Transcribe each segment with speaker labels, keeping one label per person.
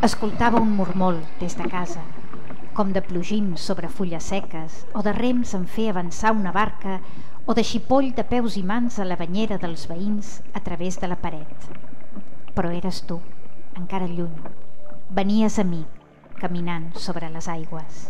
Speaker 1: Escoltava un murmol des de casa, com de plogim sobre fulles seques, o de rems en fer avançar una barca, o de xipoll de peus i mans a la banyera dels veïns a través de la paret. Però eres tu, encara lluny. Venies a mi, caminant sobre les aigües.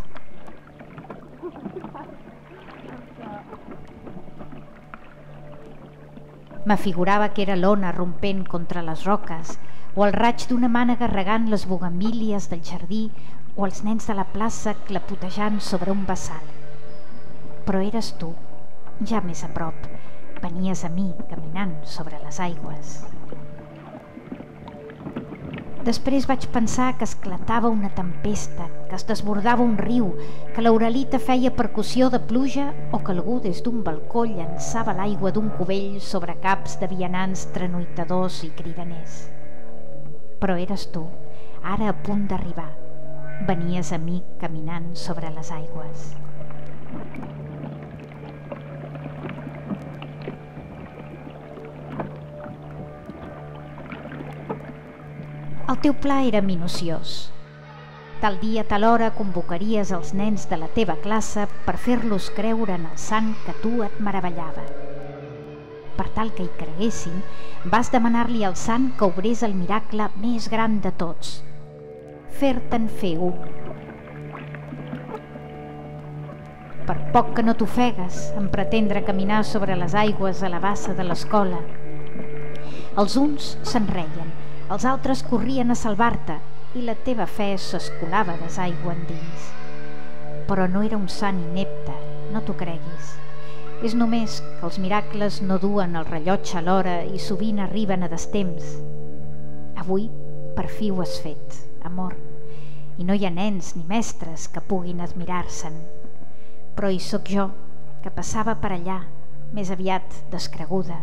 Speaker 1: M'afigurava que era l'ona rompent contra les roques, o el raig d'una mànega regant les bugamílies del jardí, o els nens de la plaça clapotejant sobre un bassal. Però eres tu, ja més a prop, venies a mi caminant sobre les aigües. Després vaig pensar que esclatava una tempesta, que es desbordava un riu, que l'Aurelita feia percussió de pluja o que algú des d'un balcó llançava l'aigua d'un cubell sobre caps de vianants trenuitadors i cridaners. Però eres tu, ara a punt d'arribar. Venies a mi caminant sobre les aigües. El teu pla era minuciós. Tal dia, tal hora convocaries els nens de la teva classe per fer-los creure en el sant que tu et meravellava. Per tal que hi creguessin, vas demanar-li al sant que obrés el miracle més gran de tots, fer-te'n fer un. Per poc que no t'ofegues en pretendre caminar sobre les aigües a la bassa de l'escola. Els uns se'n reien, els altres corrien a salvar-te i la teva fe s'escolava desaigua endins. Però no era un sant inepte, no t'ho creguis. És només que els miracles no duen el rellotge a l'hora i sovint arriben a destemps. Avui, per fi ho has fet, amor, i no hi ha nens ni mestres que puguin admirar-se'n. Però hi sóc jo, que passava per allà, més aviat descreguda.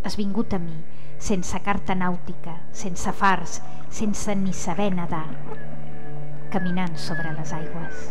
Speaker 1: Has vingut a mi, sense carta nàutica, sense fars, sense ni saber nedar, caminant sobre les aigües.